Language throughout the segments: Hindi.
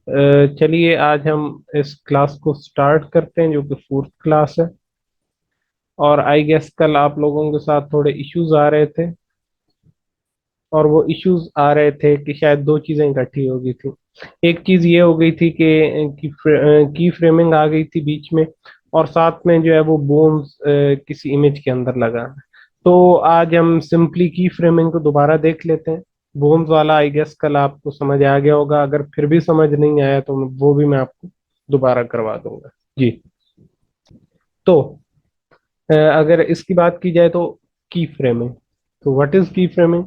चलिए आज हम इस क्लास को स्टार्ट करते हैं जो कि फोर्थ क्लास है। और आई गेस कल आप लोगों के साथ थोड़े इश्यूज आ रहे थे, और वो इश्यूज आ रहे थे कि शायद दो चीजें इकट्ठी हो गई थी। एक चीज ये हो गई थी की फ्रेमिंग आ गई थी बीच में, और साथ में जो है वो बोन्स किसी इमेज के अंदर लगा है। तो आज हम सिंपली की फ्रेमिंग को दोबारा देख लेते हैं। बोन्स वाला आई गेस कल आपको समझ आ गया होगा, अगर फिर भी समझ नहीं आया तो वो भी मैं आपको दोबारा करवा दूंगा जी। तो अगर इसकी बात की जाए तो की फ्रेमिंग, तो व्हाट इज की फ्रेमिंग।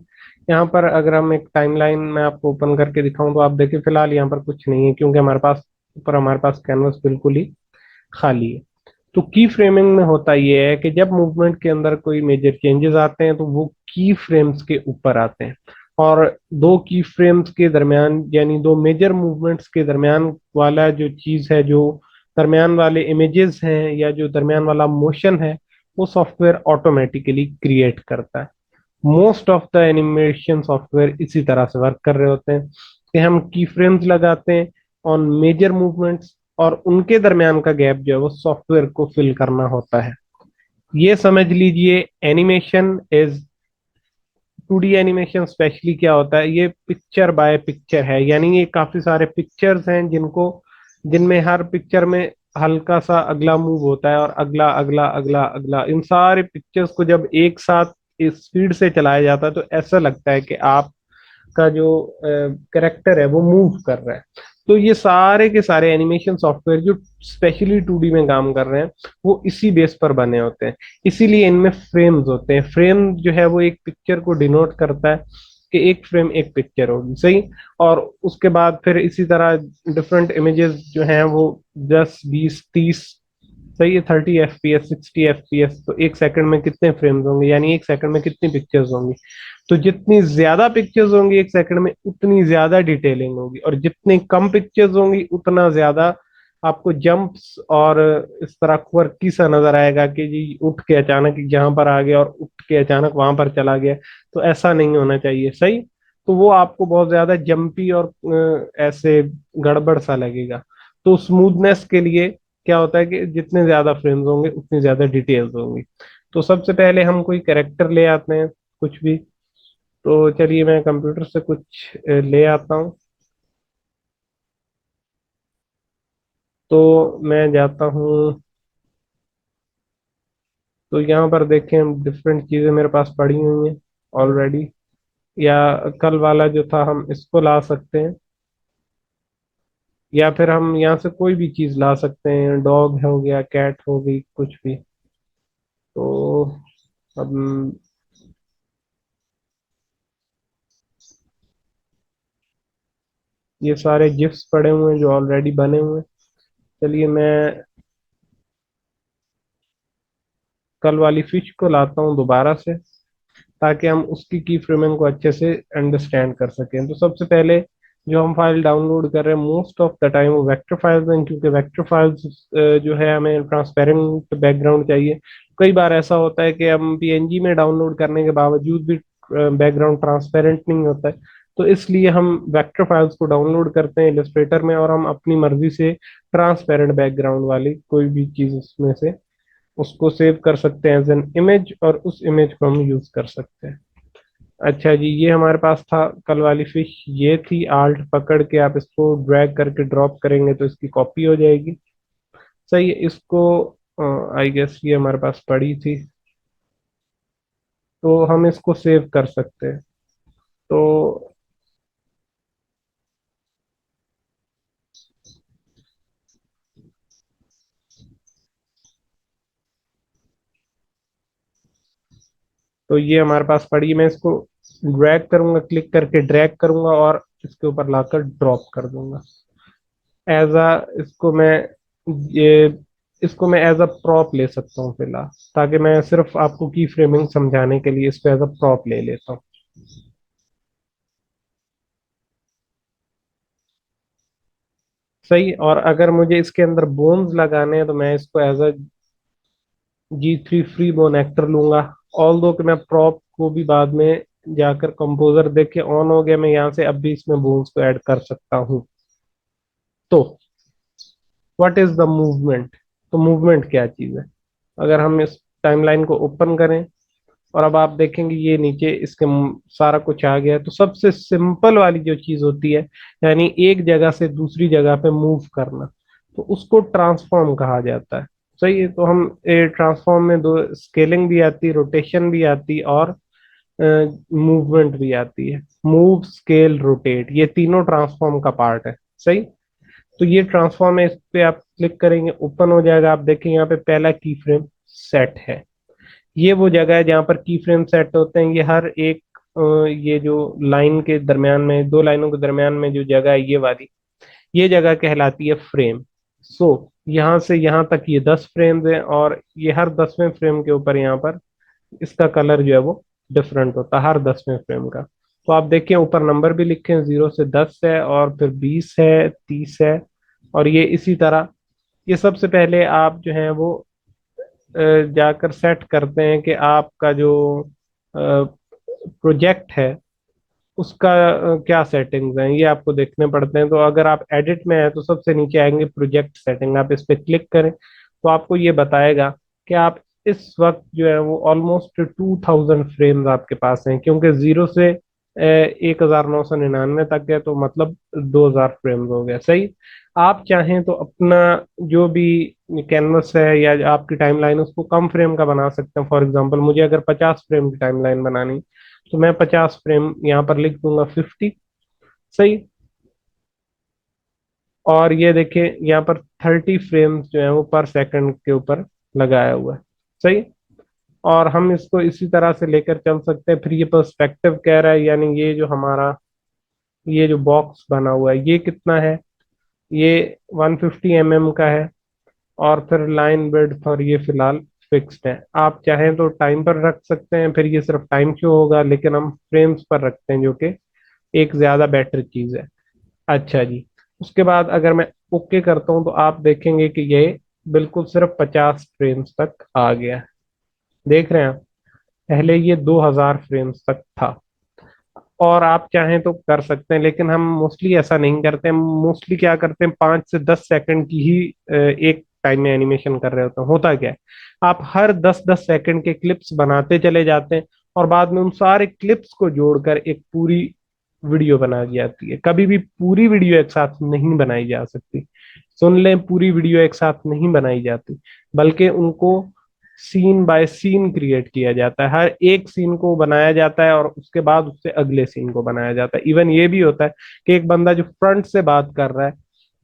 यहाँ पर अगर हम एक टाइमलाइन में आपको ओपन करके दिखाऊं तो आप देखिए फिलहाल यहाँ पर कुछ नहीं है, क्योंकि हमारे पास कैनवस बिल्कुल ही खाली है। तो की फ्रेमिंग में होता ये है कि जब मूवमेंट के अंदर कोई मेजर चेंजेस आते हैं तो वो की फ्रेम्स के ऊपर आते हैं, और दो की फ्रेम्स के दरमियान यानी दो मेजर मूवमेंट्स के दरमियान वाला जो चीज है, जो दरमियान वाले इमेजेस हैं या जो दरमियान वाला मोशन है, वो सॉफ्टवेयर ऑटोमेटिकली क्रिएट करता है। Most of the animation software इसी तरह से वर्क कर रहे होते हैं कि हम की फ्रेम्स लगाते हैं ऑन मेजर मूवमेंट्स, और उनके दरमियान का गैप जो है वो सॉफ्टवेयर को फिल करना होता है। ये समझ लीजिए animation is 2D animation specially क्या होता है, ये पिक्चर बाय पिक्चर है, यानी ये काफी सारे पिक्चर्स हैं जिनमें हर पिक्चर में हल्का सा अगला मूव होता है, और अगला अगला अगला अगला, इन सारे पिक्चर्स को जब एक साथ इस स्पीड से चलाया जाता है तो ऐसा लगता है कि आप का जो करेक्टर है वो मूव कर रहा है। तो ये सारे के सारे एनिमेशन सॉफ्टवेयर जो स्पेशली 2D में काम कर रहे हैं वो इसी बेस पर बने होते हैं। इसीलिए इनमें फ्रेम्स होते हैं। फ्रेम जो है वो एक पिक्चर को डिनोट करता है कि एक फ्रेम एक पिक्चर होगी, सही। और उसके बाद फिर इसी तरह डिफरेंट इमेजेस जो हैं वो 10 20 30, सही है, 30 FPS 60 FPS, तो एक सेकंड में कितने फ्रेम्स होंगे, यानी एक सेकंड में कितनी पिक्चर्स होंगी। तो जितनी ज्यादा पिक्चर्स होंगी एक सेकंड में उतनी ज्यादा डिटेलिंग होगी, और जितनी कम पिक्चर्स होंगी उतना ज्यादा आपको जंप्स और इस तरह क्वर्की सा नजर आएगा कि जी उठ के अचानक यहाँ पर आ गया और उठ के अचानक वहां पर चला गया। तो ऐसा नहीं होना चाहिए, सही। तो वो आपको बहुत ज्यादा जंपी और ऐसे गड़बड़ सा लगेगा। तो स्मूथनेस के लिए क्या होता है कि जितने ज्यादा फ्रेम्स होंगे उतनी ज्यादा डिटेल्स होंगी। तो सबसे पहले हम कोई कैरेक्टर ले आते हैं, कुछ भी। तो चलिए मैं कंप्यूटर से कुछ ले आता हूँ। तो मैं जाता हूँ, तो यहाँ पर देखें डिफरेंट चीज़ें मेरे पास पड़ी हुई हैं ऑलरेडी। या कल वाला जो था हम इसको ला सकते हैं, या फिर हम यहाँ से कोई भी चीज़ ला सकते हैं, डॉग हो गया, कैट हो गई, कुछ भी। तो अब ये सारे गिफ्ट्स पड़े हुए हैं जो ऑलरेडी बने हुए हैं। चलिए मैं कल वाली फिश को लाता हूँ दोबारा से, ताकि हम उसकी की फ्रेमिंग को अच्छे से अंडरस्टैंड कर सकें। तो सबसे पहले जो हम फाइल डाउनलोड कर रहे हैं मोस्ट ऑफ द टाइम वो वेक्टर फाइल्स हैं, क्योंकि वेक्टर फाइल्स जो है हमें ट्रांसपेरेंट बैकग्राउंड चाहिए। कई बार ऐसा होता है कि हम पीएनजी में डाउनलोड करने के बावजूद भी बैकग्राउंड ट्रांसपेरेंट नहीं होता है। तो इसलिए हम वेक्टर फाइल्स को डाउनलोड करते हैं इलस्ट्रेटर में, और हम अपनी मर्जी से ट्रांसपेरेंट बैकग्राउंड वाली कोई भी चीज उसमें से उसको सेव कर सकते हैं एज एन इमेज, और उस इमेज को हम यूज कर सकते हैं। अच्छा जी, ये हमारे पास था कल वाली फिश, ये थी। आल्ट पकड़ के आप इसको ड्रैग करके ड्रॉप करेंगे तो इसकी कॉपी हो जाएगी, सही है। इसको आई गेस ये हमारे पास पड़ी थी, तो हम इसको सेव कर सकते हैं। तो ये हमारे पास पड़ी है। मैं इसको ड्रैग करूंगा, क्लिक करके ड्रैग करूंगा और इसके ऊपर लाकर ड्रॉप कर दूंगा एज अ, इसको मैं ये इसको मैं एज अ प्रॉप ले सकता हूँ फिलहाल, ताकि मैं सिर्फ आपको की फ्रेमिंग समझाने के लिए इसको एज अ प्रॉप ले लेता हूँ, सही। और अगर मुझे इसके अंदर बोन्स लगाने हैं तो मैं इसको as a G3 free bone actor लूंगा। ऑल दो कि मैं प्रॉप को भी बाद में जाकर कंपोजर देख के ऑन हो गया, मैं यहाँ से अब भी इसमें बोन्स को ऐड कर सकता हूँ, तो व्हाट इज द मूवमेंट? तो मूवमेंट क्या चीज है? अगर हम इस टाइमलाइन को ओपन करें और अब आप देखेंगे ये नीचे इसके सारा कुछ आ गया है, तो सबसे सिंपल वाली जो चीज होती है, यानी एक जगह से दूसरी जगह पे मूव करना, तो उसको ट्रांसफॉर्म कहा जाता है। सही है। तो हम ट्रांसफॉर्म में दो स्केलिंग भी आती, रोटेशन भी आती, और मूवमेंट भी आती है। मूव, स्केल, रोटेट, ये तीनों ट्रांसफॉर्म का पार्ट है। सही। तो ये ट्रांसफॉर्म है, इस पे आप क्लिक करेंगे, ओपन हो जाएगा। आप देखेंगे यहाँ पे पहला की फ्रेम सेट है। ये वो जगह है जहाँ पर की फ्रेम सेट होते हैं। ये हर एक ये जो लाइन के दरमियान में, दो लाइनों के दरमियान में जो जगह है, ये वाली, ये जगह कहलाती है फ्रेम। सो यहाँ से यहाँ तक ये 10 फ्रेम्स हैं, और ये हर 10वें फ्रेम के ऊपर यहाँ पर इसका कलर जो है वो डिफरेंट होता है, हर 10वें फ्रेम का। तो आप देखिए ऊपर नंबर भी लिखे हैं, 0 से 10 है, और फिर 20 है, 30 है, और ये इसी तरह। ये सबसे पहले आप जो है वो जाकर सेट करते हैं कि आपका जो प्रोजेक्ट है उसका क्या सेटिंग्स हैं, ये आपको देखने पड़ते हैं। तो अगर आप एडिट में हैं तो सबसे नीचे आएंगे प्रोजेक्ट सेटिंग, आप इस पे क्लिक करें तो आपको ये बताएगा कि आप इस वक्त जो है वो ऑलमोस्ट 2000 फ्रेम्स आपके पास हैं, क्योंकि 0 से 1999 तक है, तो मतलब 2000 फ्रेम्स हो गया। सही। आप चाहें तो अपना जो भी कैनवस है या आपकी टाइमलाइन, उसको कम फ्रेम का बना सकते हैं। फॉर एग्जांपल मुझे अगर 50 फ्रेम की टाइमलाइन बनानी, तो मैं 50 फ्रेम यहाँ पर लिख दूंगा, 50। सही। और ये देखिए यहाँ पर 30 फ्रेम्स जो है वो पर सेकंड के ऊपर लगाया हुआ है। सही। और हम इसको इसी तरह से लेकर चल सकते हैं। फिर ये पर्सपेक्टिव कह रहा है, यानी ये जो हमारा ये जो बॉक्स बना हुआ है ये कितना है, ये 150 mm का है। और फिर लाइन विड्थ, और ये फिलहाल फिक्स्ड है। आप चाहें तो टाइम पर रख सकते हैं, फिर ये सिर्फ टाइम शो होगा, लेकिन हम फ्रेम्स पर रखते हैं, जो कि एक ज्यादा बेटर चीज है। अच्छा जी। उसके बाद अगर मैं ओके करता हूँ तो आप देखेंगे कि ये बिल्कुल सिर्फ 50 फ्रेम्स तक आ गया। देख रहे हैं आप? पहले ये 2000 फ्रेम्स तक था। और आप चाहें तो कर सकते हैं, लेकिन हम मोस्टली ऐसा नहीं करते हैं। मोस्टली क्या करते हैं, 5 से 10 सेकंड की ही एक टाइम में एनिमेशन कर रहे होते हैं। होता क्या है, आप हर 10-10 सेकंड के क्लिप्स बनाते चले जाते हैं, और बाद में उन सारे क्लिप्स को जोड़कर एक पूरी वीडियो बना दी जाती है। कभी भी पूरी वीडियो एक साथ नहीं बनाई जा सकती। सुन लें, पूरी वीडियो एक साथ नहीं बनाई जाती, बल्कि उनको सीन बाय सीन क्रिएट किया जाता है। हर एक सीन को बनाया जाता है और उसके बाद उससे अगले सीन को बनाया जाता है। इवन ये भी होता है कि एक बंदा जो फ्रंट से बात कर रहा है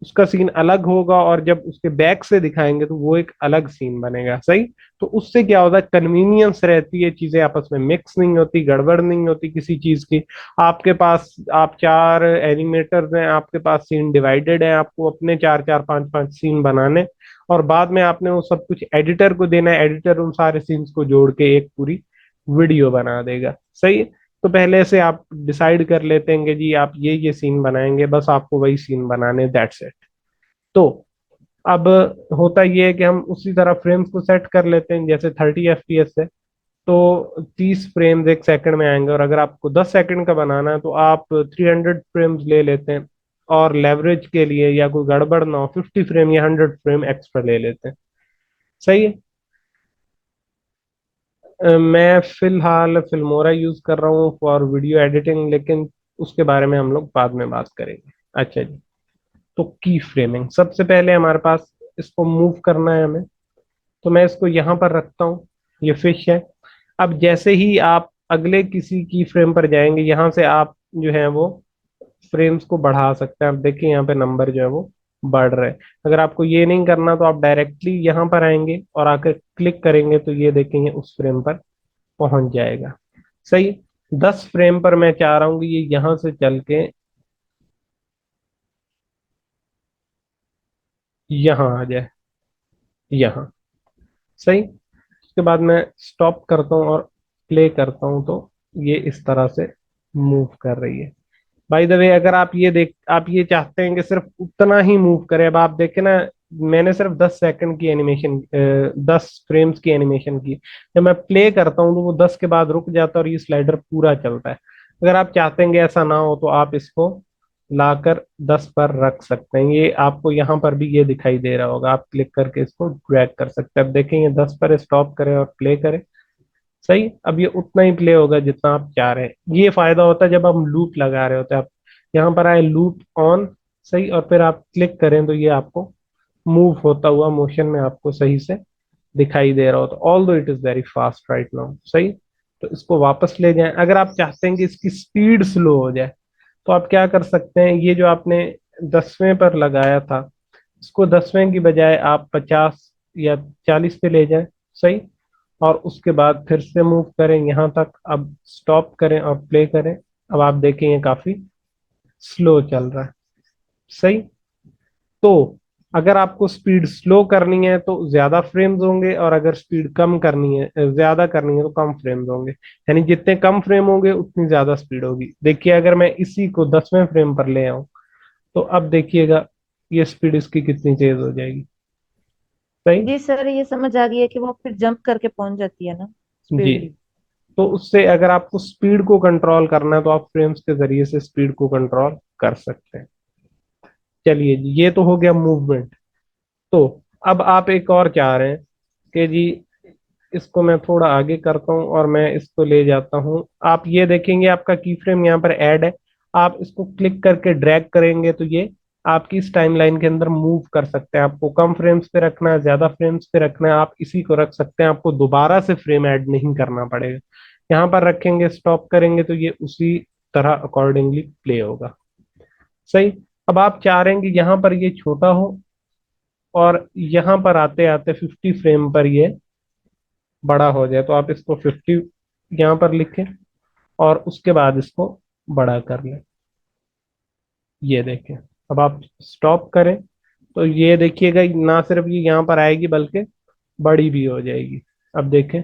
उसका सीन अलग होगा, और जब उसके बैक से दिखाएंगे तो वो एक अलग सीन बनेगा। सही। तो उससे क्या होता है, कन्वीनियंस रहती है, चीजें आपस में मिक्स नहीं होती, गड़बड़ नहीं होती किसी चीज की। आपके पास आप 4 एनिमेटर्स हैं, आपके पास सीन डिवाइडेड है, आपको अपने 4-4, 5-5 सीन बनाने, और बाद में आपने वो सब कुछ एडिटर को देना है। एडिटर उन सारे सीन्स को जोड़ के एक पूरी वीडियो बना देगा। सही है। तो पहले से आप डिसाइड कर लेते हैं कि जी आप ये सीन बनाएंगे, बस आपको वही सीन बनाने, दैट्स इट। तो अब होता ये है कि हम उसी तरह फ्रेम्स को सेट कर लेते हैं। जैसे 30 FPS है, तो 30 फ्रेम्स एक सेकंड में आएंगे, और अगर आपको 10 सेकंड का बनाना है तो आप 300 फ्रेम्स ले लेते हैं। और लेवरेज के लिए, या कोई गड़बड़ ना हो, 50 फ्रेम या 100 फ्रेम एक्स्ट्रा ले लेते हैं। सही है। मैं फिलहाल फिल्मोरा यूज कर रहा हूँ फॉर वीडियो एडिटिंग, लेकिन उसके बारे में हम लोग बाद में बात करेंगे। अच्छा जी। तो की फ्रेमिंग, सबसे पहले हमारे पास इसको मूव करना है हमें, तो मैं इसको यहाँ पर रखता हूँ। ये फिश है। अब जैसे ही आप अगले किसी की फ्रेम पर जाएंगे, यहाँ से आप जो है वो फ्रेम्स को बढ़ा सकते हैं। आप देखिए यहाँ पे नंबर जो है वो बढ़ रहे हैं। अगर आपको ये नहीं करना तो आप डायरेक्टली यहाँ पर आएंगे और आकर क्लिक करेंगे, तो ये देखेंगे उस फ्रेम पर पहुंच जाएगा। सही। 10 फ्रेम पर मैं चाह रहा हूँ कि ये यहाँ से चल के यहाँ आ जाए, यहाँ। सही। उसके बाद मैं स्टॉप करता हूँ और प्ले करता हूँ, तो ये इस तरह से मूव कर रही है। बाय द वे, अगर आप ये चाहते हैं कि सिर्फ उतना ही मूव करे, अब आप देखें ना, मैंने सिर्फ 10 सेकंड की एनिमेशन, 10 फ्रेम्स की एनिमेशन की। जब मैं प्ले करता हूँ तो वो 10 के बाद रुक जाता है और ये स्लाइडर पूरा चलता है। अगर आप चाहते हैं कि ऐसा ना हो तो आप इसको लाकर 10 पर रख सकते हैं। ये आपको यहाँ पर भी ये दिखाई दे रहा होगा, आप क्लिक करके इसको ड्रैग कर सकते हैं। अब देखें ये 10 पर स्टॉप करें और प्ले करें। सही, अब ये उतना ही प्ले होगा जितना आप चाह रहे हैं। ये फायदा होता है जब हम लूप लगा रहे होते हैं। आप यहाँ पर आए लूप ऑन, सही, और फिर आप क्लिक करें तो ये आपको मूव होता हुआ मोशन में आपको सही से दिखाई दे रहा होता, ऑल दो it is very fast right now. सही, तो इसको वापस ले जाएं। अगर आप चाहते हैं कि इसकी स्पीड स्लो हो जाए तो आप क्या कर सकते हैं, ये जो आपने 10वें पर लगाया था, इसको 10वें की बजाय आप 50 या 40 पे ले जाएं। सही, और उसके बाद फिर से मूव करें यहाँ तक। अब स्टॉप करें और प्ले करें। अब आप देखें ये काफी स्लो चल रहा है। सही, तो अगर आपको स्पीड स्लो करनी है तो ज्यादा फ्रेम्स होंगे, और अगर स्पीड कम करनी है, ज्यादा करनी है, तो कम फ्रेम्स होंगे। यानी जितने कम फ्रेम होंगे उतनी ज्यादा स्पीड होगी। देखिए अगर मैं इसी को 10वें फ्रेम पर ले आऊं तो अब देखिएगा ये स्पीड इसकी कितनी तेज हो जाएगी। सही, जी सर, ये समझ आ गई है कि वो फिर जंप करके पहुंच जाती है ना जी। स्पीड। तो उससे अगर आपको स्पीड को कंट्रोल करना है तो आप फ्रेम्स के जरिए से स्पीड को कंट्रोल कर सकते हैं। चलिए जी, ये तो हो गया मूवमेंट। तो अब आप एक और चाह रहे हैं कि जी इसको मैं थोड़ा आगे करता हूँ और मैं इसको ले जाता हूँ। आप ये देखेंगे आपका की फ्रेम यहाँ पर ऐड है। आप इसको क्लिक करके ड्रैग करेंगे तो ये आपकी इस टाइमलाइन के अंदर मूव कर सकते हैं। आपको कम फ्रेम्स पे रखना है, ज्यादा फ्रेम्स पे रखना है, आप इसी को रख सकते हैं। आपको दोबारा से फ्रेम ऐड नहीं करना पड़ेगा। यहाँ पर रखेंगे, स्टॉप करेंगे तो ये उसी तरह अकॉर्डिंगली प्ले होगा। सही, अब आप चाह रहे हैं कि यहाँ पर ये छोटा हो और यहाँ पर आते आते 50 फ्रेम पर ये बड़ा हो जाए, तो आप इसको 50 यहाँ पर लिखें और उसके बाद इसको बड़ा कर लें। ये देखें, अब आप स्टॉप करें तो ये देखिएगा ना सिर्फ ये यहाँ पर आएगी बल्कि बड़ी भी हो जाएगी। अब देखें,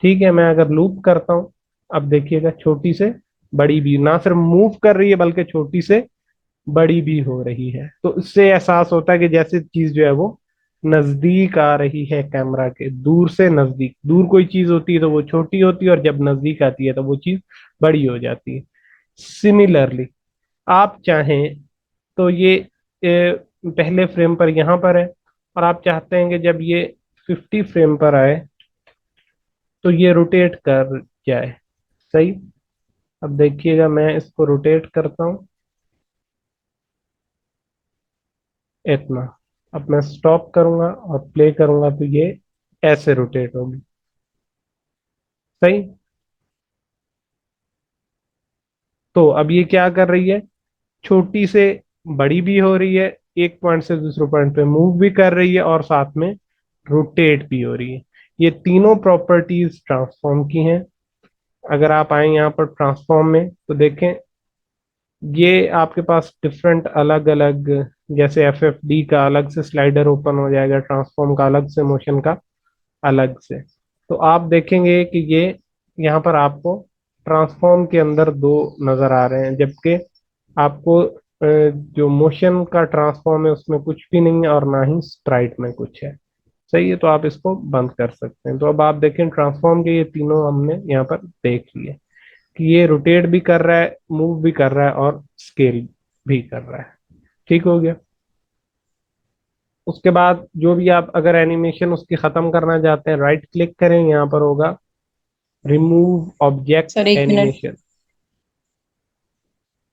ठीक है, मैं अगर लूप करता हूँ, अब देखिएगा छोटी से बड़ी भी ना सिर्फ मूव कर रही है बल्कि छोटी से बड़ी भी हो रही है। तो इससे एहसास होता है कि जैसे चीज जो है वो नजदीक आ रही है कैमरा के, दूर से नजदीक। दूर कोई चीज होती है तो वो छोटी होती है और जब नजदीक आती है तो वो चीज बड़ी हो जाती है। सिमिलरली आप चाहें तो ये पहले फ्रेम पर यहाँ पर है और आप चाहते हैं कि जब ये 50 फ्रेम पर आए तो ये रोटेट कर जाए। सही, अब देखिएगा मैं इसको रोटेट करता हूँ इतना। अब मैं स्टॉप करूंगा और प्ले करूंगा तो ये ऐसे रोटेट होगी। सही, तो अब ये क्या कर रही है, छोटी से बड़ी भी हो रही है, एक पॉइंट से दूसरे पॉइंट पे मूव भी कर रही है और साथ में रोटेट भी हो रही है। ये तीनों प्रॉपर्टीज ट्रांसफॉर्म की हैं। अगर आप आए यहाँ पर ट्रांसफॉर्म में तो देखें ये आपके पास डिफरेंट अलग अलग, जैसे एफ एफ डी का अलग से स्लाइडर ओपन हो जाएगा, ट्रांसफॉर्म का अलग से, मोशन का अलग से। तो आप देखेंगे कि ये यहाँ पर आपको ट्रांसफॉर्म के अंदर दो नजर आ रहे हैं, जबकि आपको जो मोशन का ट्रांसफॉर्म है उसमें कुछ भी नहीं है और ना ही स्प्राइट में कुछ है। सही है, तो आप इसको बंद कर सकते हैं। तो अब आप देखें ट्रांसफॉर्म के ये तीनों हमने यहाँ पर देख लिए कि ये रोटेट भी कर रहा है, मूव भी कर रहा है और स्केल भी कर रहा है। ठीक हो गया। उसके बाद जो भी आप अगर एनिमेशन उसकी खत्म करना चाहते हैं, राइट क्लिक करें, यहाँ पर होगा रिमूव सर ऑब्जेक्ट एक मिनट, एनिमेशन।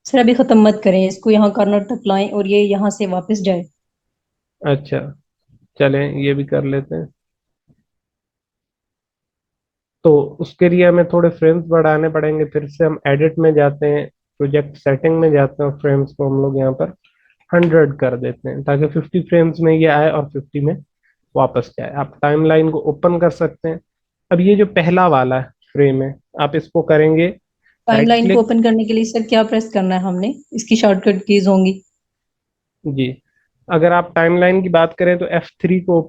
सर अभी खत्म मत करें इसको, यहाँ कॉर्नर तक लाएं और ये यहाँ से वापस जाए। अच्छा, चलें ये भी कर लेते हैं। तो उसके लिए हमें थोड़े फ्रेम्स बढ़ाने पड़ेंगे। फिर से हम एडिट में जाते हैं, प्रोजेक्ट सेटिंग में जाते हैं और फ्रेम्स को हम लोग यहाँ पर 100 कर देते हैं ताकि 50 फ्रेम्स में ये आए और 50 में वापस जाए। आप टाइमलाइन को ओपन कर सकते हैं। अब ये जो पहला वाला फ्रेम है, आप इसको करेंगे राइट टाइमलाइन को क्लिक। ओपन करने के लिए सर क्या प्रेस करना है हमने? इसकी शॉर्टकट कीज होंगी। जी, अगर आप टाइमलाइन की बात करें तो F3 को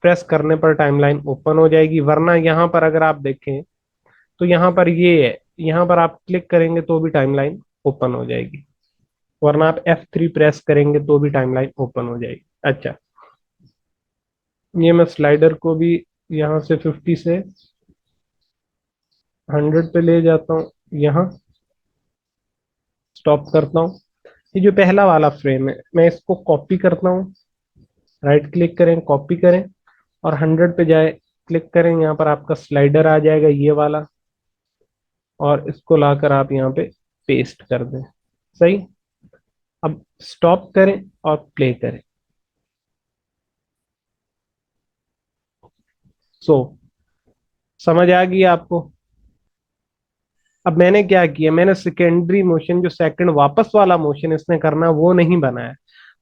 प्रेस करने पर टाइमलाइन ओपन हो जाएगी, वरना यहाँ पर अगर आप देखें तो यहाँ पर ये है, यहाँ पर आप क्लिक करेंगे तो भी टाइमलाइन ओपन हो जाएगी, वरना आप F3 प्रेस करेंगे तो भी टाइमलाइन ओपन हो जाएगी। अच्छा, ये मैं स्लाइडर को भी यहाँ से 50 से 100 पे ले जाता हूँ यहाँ। स्टॉप करता हूँ। ये जो पहला वाला फ्रेम है मैं इसको कॉपी करता हूँ, राइट क्लिक करें, कॉपी करें और 100 पे जाए, क्लिक करें, यहाँ पर आपका स्लाइडर आ जाएगा ये वाला, और इसको लाकर आप यहाँ पे पेस्ट कर दें। सही। अब स्टॉप करें और प्ले करें। सो समझ आ गई आपको? अब मैंने क्या किया, मैंने सेकेंडरी मोशन, जो सेकंड वापस वाला मोशन इसने करना वो नहीं बनाया,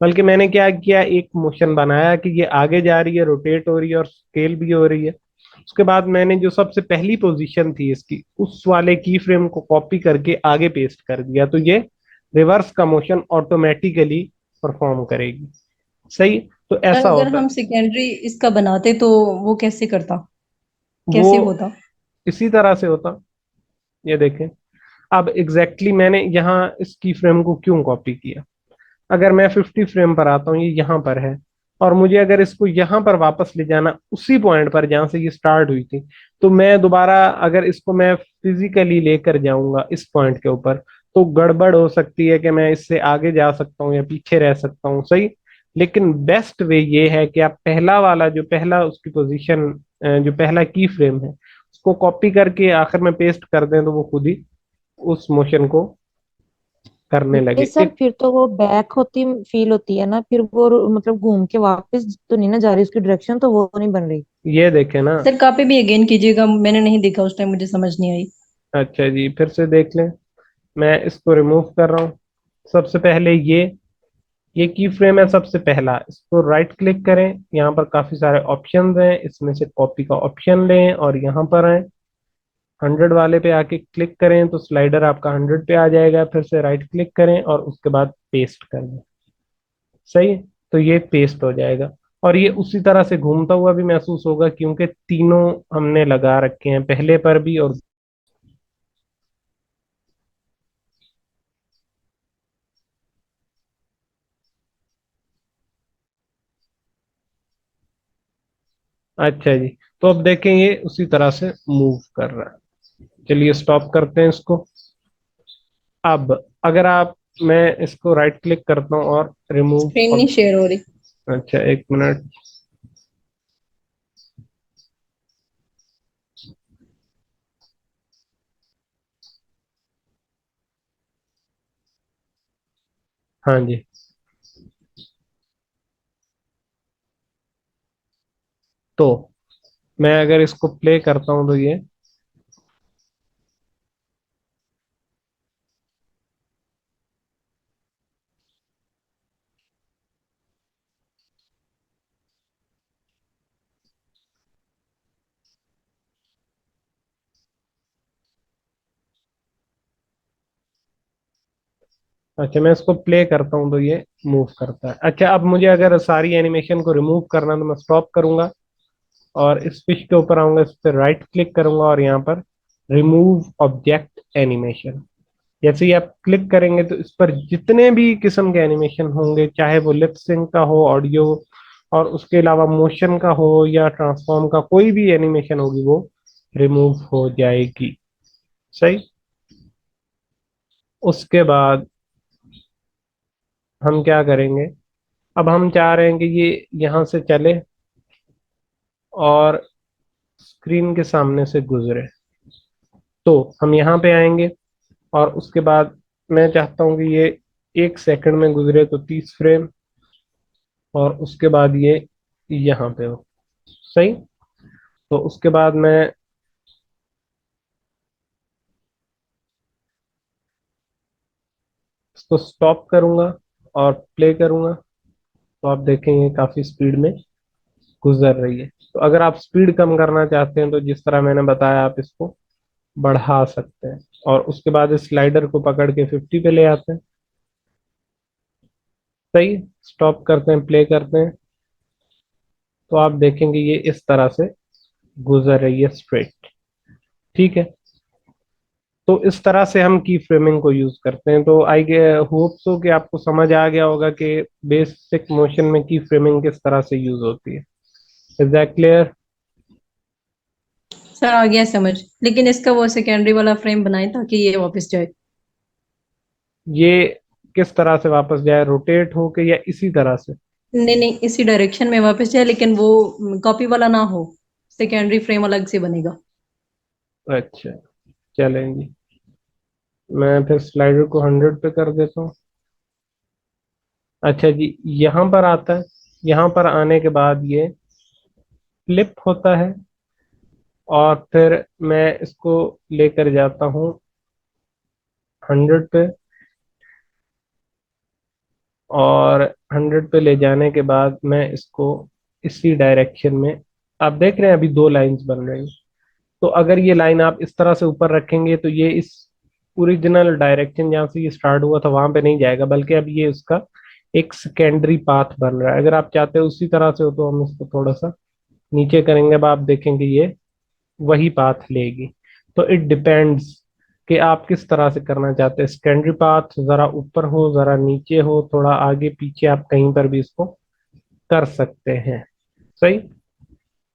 बल्कि मैंने क्या किया, एक मोशन बनाया कि ये आगे जा रही है, रोटेट हो रही है और स्केल भी हो रही है। उसके बाद मैंने जो सबसे पहली पोजीशन थी इसकी, उस वाले की फ्रेम को कॉपी करके आगे पेस्ट कर दिया, तो ये रिवर्स का मोशन ऑटोमेटिकली परफॉर्म करेगी। सही। तो सर ऐसा अगर होता हम सेकेंडरी इसका बनाते तो वो कैसे करता, वो कैसे होता? इसी तरह से होता। ये देखें। अब एग्जैक्टली मैंने यहाँ इस की फ्रेम को क्यों कॉपी किया, अगर मैं 50 फ्रेम पर आता हूँ, ये यहाँ पर है, और मुझे अगर इसको यहाँ पर वापस ले जाना उसी पॉइंट पर जहाँ से ये स्टार्ट हुई थी, तो मैं दोबारा अगर इसको मैं फिजिकली लेकर जाऊंगा इस पॉइंट के ऊपर, तो गड़बड़ हो सकती है कि मैं इससे आगे जा सकता हूँ या पीछे रह सकता हूँ। सही। लेकिन बेस्ट वे ये है कि आप पहला वाला, जो पहला उसकी पोजीशन, जो पहला की फ्रेम है, उसको कॉपी करके आखिर में पेस्ट कर दें, तो वो खुद ही उस मोशन को करने नहीं लगे। सर, एक फिर तो वो बैक होती फील होती है ना, फिर वो मतलब घूम के वापस तो नहीं ना जा रही, उसकी डायरेक्शन तो वो नहीं बन रही। ये देखे ना। सर कहाँ पे भी अगेन कीजिएगा, मैंने नहीं देखा उस टाइम, मुझे समझ नहीं आई। अच्छा जी, फिर से देख लें। मैं इसको रिमूव कर रहा हूँ। सबसे पहले ये की फ्रेम है सबसे पहला, इसको राइट क्लिक करें, यहाँ पर काफी सारे ऑप्शंस हैं, इसमें से कॉपी का ऑप्शन लें और यहाँ पर आए, 100 वाले पे आके क्लिक करें तो स्लाइडर आपका 100 पे आ जाएगा, फिर से राइट क्लिक करें और उसके बाद पेस्ट कर दें। सही है? तो ये पेस्ट हो जाएगा, और ये उसी तरह से घूमता हुआ भी महसूस होगा, क्योंकि तीनों हमने लगा रखे हैं, पहले पर भी और। अच्छा जी, तो अब देखें ये उसी तरह से मूव कर रहा है। चलिए स्टॉप करते हैं इसको। अब अगर आप, मैं इसको राइट क्लिक करता हूँ और रिमूव। स्क्रीन नहीं अब शेयर हो रही। अच्छा, एक मिनट। हाँ जी। तो मैं अगर इसको प्ले करता हूँ तो ये, अच्छा मैं इसको प्ले करता हूँ तो ये मूव करता है। अच्छा, अब मुझे अगर सारी एनिमेशन को रिमूव करना तो मैं स्टॉप करूंगा और इस फिश के ऊपर आऊंगा, इस पर राइट क्लिक करूंगा और यहाँ पर रिमूव ऑब्जेक्ट एनिमेशन, जैसे ही आप क्लिक करेंगे तो इस पर जितने भी किस्म के एनिमेशन होंगे, चाहे वो लिप सिंक का हो, ऑडियो, और उसके अलावा मोशन का हो या ट्रांसफॉर्म का, कोई भी एनिमेशन होगी वो रिमूव हो जाएगी। सही। उसके बाद हम क्या करेंगे, अब हम चाह रहे हैं कि ये यहाँ से चले और स्क्रीन के सामने से गुजरे, तो हम यहाँ पे आएंगे और उसके बाद मैं चाहता हूँ कि ये 1 सेकंड में गुजरे, तो 30 फ्रेम, और उसके बाद ये यहाँ पे हो। सही। तो उसके बाद मैं इसको स्टॉप करूंगा और प्ले करूंगा, तो आप देखेंगे काफी स्पीड में गुजर रही है। तो अगर आप स्पीड कम करना चाहते हैं तो जिस तरह मैंने बताया आप इसको बढ़ा सकते हैं, और उसके बाद इस स्लाइडर को पकड़ के 50 पे ले आते हैं। सही। स्टॉप करते हैं, प्ले करते हैं, तो आप देखेंगे ये इस तरह से गुजर रही है स्ट्रेट। ठीक है। तो इस तरह से हम की फ्रेमिंग को यूज करते हैं। तो आई होप सो कि आपको समझ आ गया होगा कि बेसिक मोशन में की फ्रेमिंग किस तरह से यूज होती है। Is that clear? सर आ गया समझ, लेकिन इसका वो सेकेंडरी वाला फ्रेम बनाए ताकि ये वापस जाए। ये किस तरह से वापस जाए, रोटेट होके या इसी तरह से? नहीं नहीं, इसी डायरेक्शन में वापस जाए, लेकिन वो कॉपी वाला ना हो, सेकेंडरी फ्रेम अलग से बनेगा। अच्छा, चलेंगे। मैं फिर स्लाइडर को 100 पे कर देता हूँ। अच्छा जी, यहाँ पर आता है। यहाँ पर आने के बाद ये फ्लिप होता है, और फिर मैं इसको लेकर जाता हूँ 100 पे, और 100 पे ले जाने के बाद मैं इसको इसी डायरेक्शन में, आप देख रहे हैं अभी दो लाइंस बन रही हैं। तो अगर ये लाइन आप इस तरह से ऊपर रखेंगे तो ये इस ओरिजिनल डायरेक्शन जहाँ से ये स्टार्ट हुआ था वहां पे नहीं जाएगा, बल्कि अब ये उसका एक सेकेंडरी पाथ बन रहा है। अगर आप चाहते हो उसी तरह से हो तो हम इसको थोड़ा सा नीचे करेंगे, अब आप देखेंगे ये वही पाथ लेगी। तो इट डिपेंड्स कि आप किस तरह से करना चाहते हैं। सेकेंडरी पाथ जरा ऊपर हो, जरा नीचे हो, थोड़ा आगे पीछे, आप कहीं पर भी इसको कर सकते हैं। सही।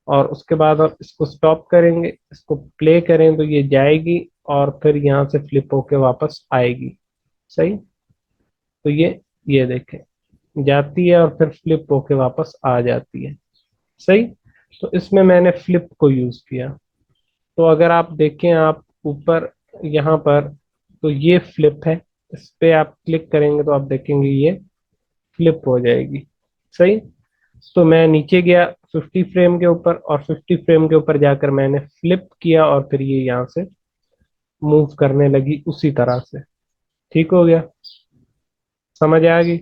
और उसके बाद आप इसको स्टॉप करेंगे, इसको प्ले करें तो ये जाएगी, और फिर यहाँ से फ्लिप होके वापस आएगी। सही। तो ये देखें, जाती है और फिर फ्लिप होके वापस आ जाती है। सही। तो इसमें मैंने फ्लिप को यूज किया। तो अगर आप देखें, आप ऊपर यहाँ पर, तो ये फ्लिप है। इस पे आप क्लिक करेंगे तो आप देखेंगे ये फ्लिप हो जाएगी। सही। तो मैं नीचे गया 50 फ्रेम के ऊपर, और 50 फ्रेम के ऊपर जाकर मैंने फ्लिप किया, और फिर ये यहाँ से मूव करने लगी उसी तरह से। ठीक हो गया? समझ आ गई?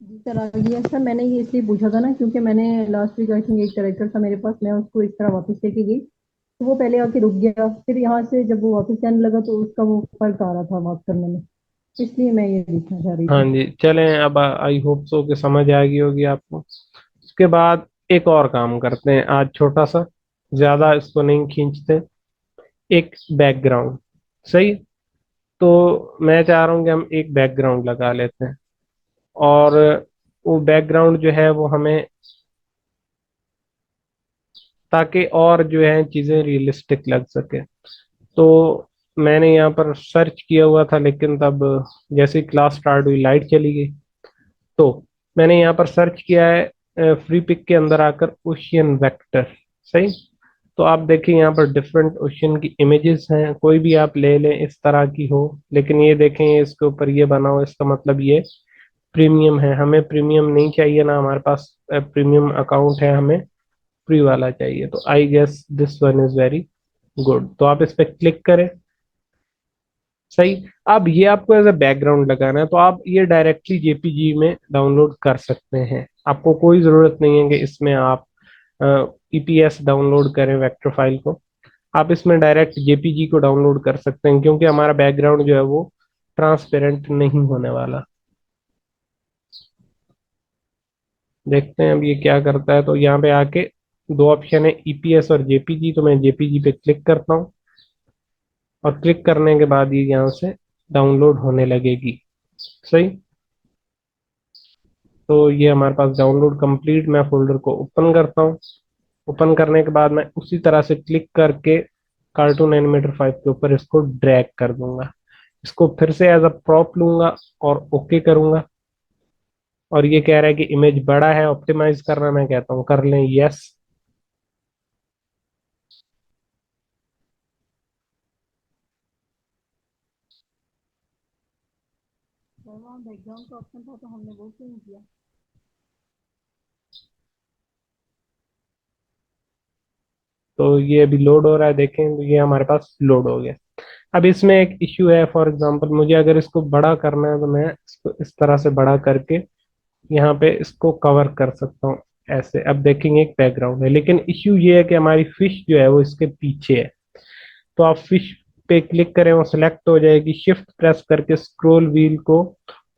जी सर, आ गया सर। मैंने ये इसलिए पूछा था ना, क्योंकि मैंने लास्ट वीक आई थिंक एक कैरेक्टर था मेरे पास, मैं उसको इस तरह वापस लेके गई, तो वो पहले आके रुक गया, फिर यहाँ से जब वो वापस जाने लगा तो उसका वो फर्क आ रहा था वापस करने में, इसलिए मैं ये देखना चाह रही हाँ थी। जी, चलें। अब आई होप सो कि समझ आ गई होगी आपको। उसके बाद एक और काम करते हैं आज, छोटा सा, ज्यादा इसको नहीं खींचते। एक बैकग्राउंड। सही। तो मैं चाह रहा हूँ कि हम एक बैकग्राउंड लगा लेते हैं, और वो बैकग्राउंड जो है वो हमें, ताकि और जो है चीजें रियलिस्टिक लग सके। तो मैंने यहाँ पर सर्च किया हुआ था, लेकिन तब जैसे ही क्लास स्टार्ट हुई लाइट चली गई। तो मैंने यहाँ पर सर्च किया है फ्री पिक के अंदर आकर, ओशियन वेक्टर। सही। तो आप देखिए यहाँ पर डिफरेंट ओशियन की इमेजेस हैं, कोई भी आप ले लें इस तरह की हो। लेकिन ये देखें, ये इसके ऊपर ये बना हो, इसका मतलब ये प्रीमियम है। हमें प्रीमियम नहीं चाहिए ना, हमारे पास प्रीमियम अकाउंट है, हमें फ्री वाला चाहिए। तो I guess this one is very good, तो आप इस पर क्लिक करें। सही। अब ये आपको एज ए बैकग्राउंड लगाना है, तो आप ये डायरेक्टली जेपीजी में डाउनलोड कर सकते हैं। आपको कोई ज़रूरत नहीं है कि इसमें आप ईपीएस डाउनलोड करें वेक्टर फाइल को। आप इसमें डायरेक्ट जेपीजी को डाउनलोड कर सकते हैं, क्योंकि हमारा बैकग्राउंड जो है वो ट्रांसपेरेंट नहीं होने वाला। देखते हैं अब ये क्या करता है। तो यहाँ पे आके दो ऑप्शन है, ईपीएस और जेपीजी। तो मैं जेपीजी पे क्लिक करता हूँ, और क्लिक करने के बाद ये यहाँ से डाउनलोड होने लगेगी। सही। तो ये हमारे पास डाउनलोड कंप्लीट, मैं फोल्डर को ओपन करता हूँ। ओपन करने के बाद मैं उसी तरह से क्लिक करके कार्टून एनिमेटर 5 के ऊपर इसको ड्रैग कर दूंगा। इसको फिर से एज अ प्रॉप लूंगा और ओके करूंगा। और ये कह रहा है कि इमेज बड़ा है, ऑप्टिमाइज करना, मैं कहता हूँ कर लें यस। सर वहाँ बैकग्राउंड का ऑप्शन था, तो हमने वो क्यों नहीं किया? तो ये अभी लोड हो रहा है, देखें तो ये हमारे पास लोड हो गया। अब इसमें एक इश्यू है, फॉर एग्जांपल मुझे अगर इसको बड़ा करना है तो मैं इसको इस तरह से बड़ा करके यहाँ पे इसको कवर कर सकता हूँ ऐसे। अब देखेंगे एक बैकग्राउंड है, लेकिन इश्यू ये है कि हमारी फिश जो है वो इसके पीछे है। तो आप फिश पे क्लिक करें, वो सिलेक्ट हो जाएगी। शिफ्ट प्रेस करके स्क्रॉल व्हील को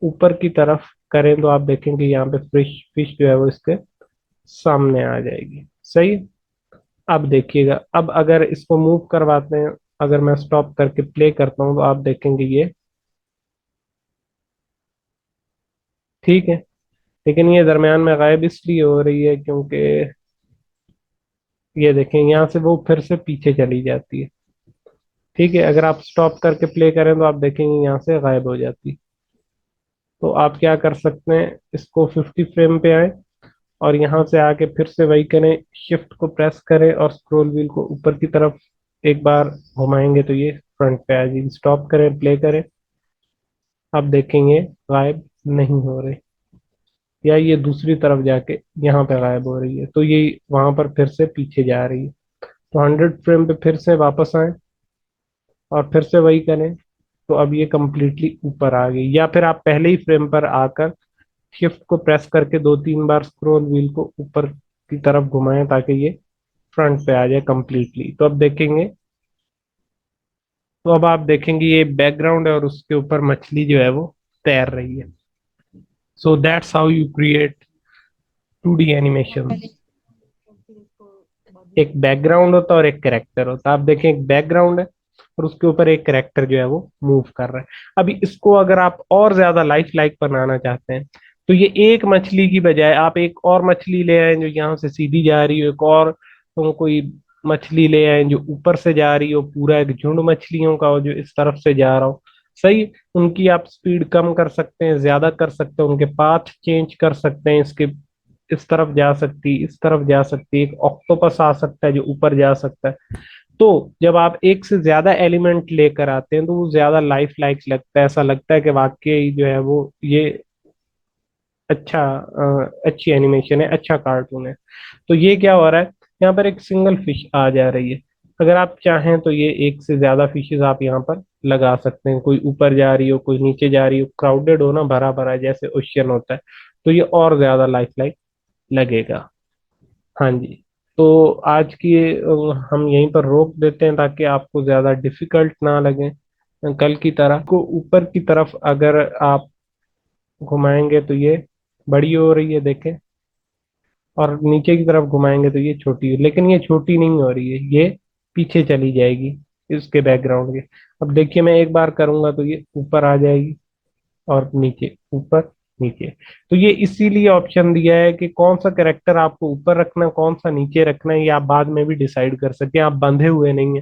ऊपर की तरफ करें तो आप देखेंगे यहाँ पे फिश फिश जो है वो इसके सामने आ जाएगी। सही। अब देखिएगा, अब अगर इसको मूव करवाते हैं, अगर मैं स्टॉप करके प्ले करता हूँ तो आप देखेंगे ये ठीक है। लेकिन ये दरमियान में गायब इसलिए हो रही है क्योंकि ये देखें यहाँ से वो फिर से पीछे चली जाती है। ठीक है, अगर आप स्टॉप करके प्ले करें तो आप देखेंगे यहाँ से गायब हो जाती। तो आप क्या कर सकते हैं, इसको 50 फ्रेम पे आए और यहाँ से आके फिर से वही करें, शिफ्ट को प्रेस करें और स्क्रॉल व्हील को ऊपर की तरफ एक बार घुमाएंगे तो ये फ्रंट पे आ जाएगी। स्टॉप करें, प्ले करें, आप देखेंगे गायब नहीं हो रहे, या ये दूसरी तरफ जाके यहाँ पे गायब हो रही है, तो ये वहां पर फिर से पीछे जा रही है। तो 100 फ्रेम पे फिर से वापस आए और फिर से वही करें, तो अब ये कंप्लीटली ऊपर आ गई। या फिर आप पहले ही फ्रेम पर आकर शिफ्ट को प्रेस करके 2-3 बार स्क्रॉल व्हील को ऊपर की तरफ घुमाएं ताकि ये फ्रंट पे आ जाए कंप्लीटली। तो अब देखेंगे, तो अब आप देखेंगे ये बैकग्राउंड है और उसके ऊपर मछली जो है वो तैर रही है। So that's how you create 2D animation. एक बैकग्राउंड होता है और एक कैरेक्टर होता है। आप देखें, एक बैकग्राउंड है और उसके ऊपर एक कैरेक्टर जो है वो मूव कर रहा है। अभी इसको अगर आप और ज्यादा लाइफ लाइक बनाना चाहते हैं तो ये एक मछली की बजाय आप एक और मछली ले आए जो यहाँ से सीधी जा रही हो, एक और कोई मछली ले आए जो ऊपर से जा रही हो, पूरा एक झुंड मछलियों का हो जो इस तरफ से जा रहा हो। सही, उनकी आप स्पीड कम कर सकते हैं, ज्यादा कर सकते हैं, उनके पाथ चेंज कर सकते हैं, इसके इस तरफ जा सकती, इस तरफ जा सकती, एक ऑक्टोपस आ सकता है जो ऊपर जा सकता है। तो जब आप एक से ज्यादा एलिमेंट लेकर आते हैं तो वो ज्यादा लाइफ लाइक लगता है, ऐसा लगता है कि वाकई जो है वो ये अच्छा अच्छी एनिमेशन है, अच्छा कार्टून है। तो ये क्या हो रहा है, यहाँ पर एक सिंगल फिश आ जा रही है। अगर आप चाहें तो ये एक से ज्यादा फिशेज आप यहाँ पर लगा सकते हैं, कोई ऊपर जा रही हो, कोई नीचे जा रही हो, क्राउडेड हो ना, भरा भरा जैसे ओशियन होता है, तो ये और ज्यादा लाइफ लाइक लगेगा। हाँ जी। तो आज की हम यहीं पर रोक देते हैं ताकि आपको ज्यादा डिफिकल्ट ना लगे। कल की तरह को ऊपर की तरफ अगर आप घुमाएंगे तो ये बड़ी हो रही है, देखें, और नीचे की तरफ घुमाएंगे तो ये छोटी है, लेकिन ये छोटी नहीं हो रही है, ये पीछे चली जाएगी इसके बैकग्राउंड के। अब देखिए, मैं एक बार करूंगा तो ये ऊपर आ जाएगी और नीचे, ऊपर नीचे। तो ये इसीलिए ऑप्शन दिया है कि कौन सा कैरेक्टर आपको ऊपर रखना है, कौन सा नीचे रखना है, ये आप बाद में भी डिसाइड कर सकते हैं। आप बंधे हुए नहीं है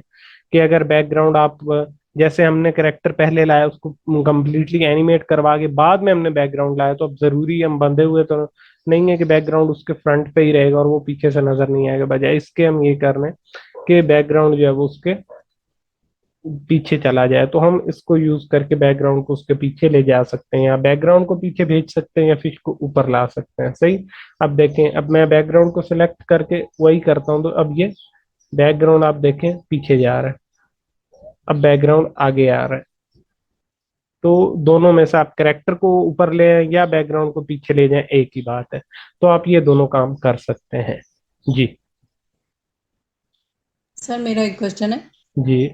कि अगर बैकग्राउंड आप जैसे हमने कैरेक्टर पहले लाया उसको कंप्लीटली एनिमेट करवा के बाद में हमने बैकग्राउंड लाया, तो अब जरूरी हम बंधे हुए तो नहीं है कि बैकग्राउंड उसके फ्रंट पे ही रहेगा और वो पीछे से नजर नहीं आएगा। बजाय इसके हम ये कर रहे हैं कि बैकग्राउंड जो है वो उसके पीछे चला जाए, तो हम इसको यूज करके बैकग्राउंड को उसके पीछे ले जा सकते हैं, या बैकग्राउंड को पीछे भेज सकते हैं, या फिश को ऊपर ला सकते हैं। सही। अब देखें, अब मैं बैकग्राउंड को सिलेक्ट करके वही करता हूँ तो अब ये बैकग्राउंड आप देखें पीछे जा रहा है, अब बैकग्राउंड आगे आ रहा है। तो दोनों में से आप कैरेक्टर को ऊपर ले आए या बैकग्राउंड को पीछे ले जाएं, एक ही बात है। तो आप ये दोनों काम कर सकते हैं। जी। सर मेरा एक क्वेश्चन है। जी।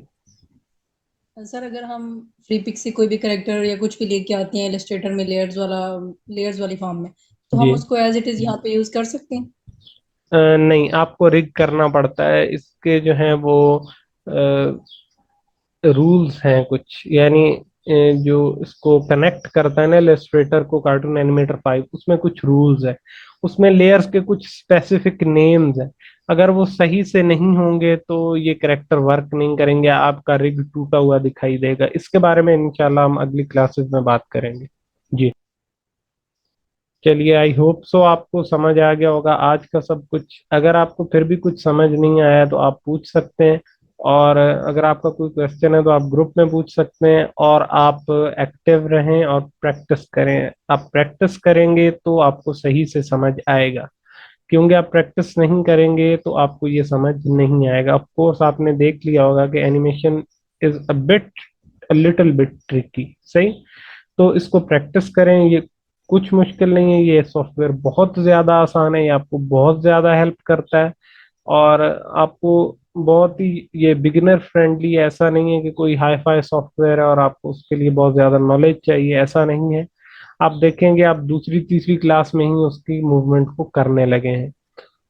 सर अगर हम फ्री पिक से कोई भी करेक्टर या कुछ भी लेके आते हैं इलस्ट्रेटर में लेयर्स वाली फॉर्म में, तो जी। हम उसको एज इट इज यहाँ पे यूज कर सकते हैं? नहीं, आपको रिग करना पड़ता है, इसके जो है वो रूल्स हैं कुछ, यानी जो इसको कनेक्ट करता है ना इलस्ट्रेटर को कार्टून एनिमेटर 5, उसमें कुछ रूल्स है, उसमें लेयर्स के कुछ स्पेसिफिक नेम्स हैं। अगर वो सही से नहीं होंगे तो ये करेक्टर वर्क नहीं करेंगे, आपका रिग टूटा हुआ दिखाई देगा। इसके बारे में इंशाल्लाह हम अगली क्लासेस में बात करेंगे। जी। चलिए, आई होप सो आपको समझ आ गया होगा आज का सब कुछ। अगर आपको फिर भी कुछ समझ नहीं आया तो आप पूछ सकते हैं, और अगर आपका कोई क्वेश्चन है तो आप ग्रुप में पूछ सकते हैं, और आप एक्टिव रहें और प्रैक्टिस करें। आप प्रैक्टिस करेंगे तो आपको सही से समझ आएगा, क्योंकि आप प्रैक्टिस नहीं करेंगे तो आपको ये समझ नहीं आएगा। ऑफ कोर्स आपने देख लिया होगा कि animation is a little bit tricky. सही। तो इसको प्रैक्टिस करें, ये कुछ मुश्किल नहीं है, ये सॉफ्टवेयर बहुत ज्यादा आसान है, ये आपको बहुत ज्यादा हेल्प करता है, और आपको बहुत ही ये बिगिनर फ्रेंडली, ऐसा नहीं है कि कोई हाई फाई सॉफ्टवेयर है और आपको उसके लिए बहुत ज्यादा नॉलेज चाहिए, ऐसा नहीं है। आप देखेंगे आप दूसरी तीसरी क्लास में ही उसकी मूवमेंट को करने लगे हैं।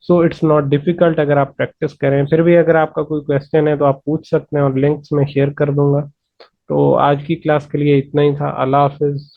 सो इट्स नॉट डिफिकल्ट अगर आप प्रैक्टिस करें। फिर भी अगर आपका कोई क्वेश्चन है तो आप पूछ सकते हैं, और लिंक्स में शेयर कर दूंगा। तो आज की क्लास के लिए इतना ही था। अल्लाह हाफिज।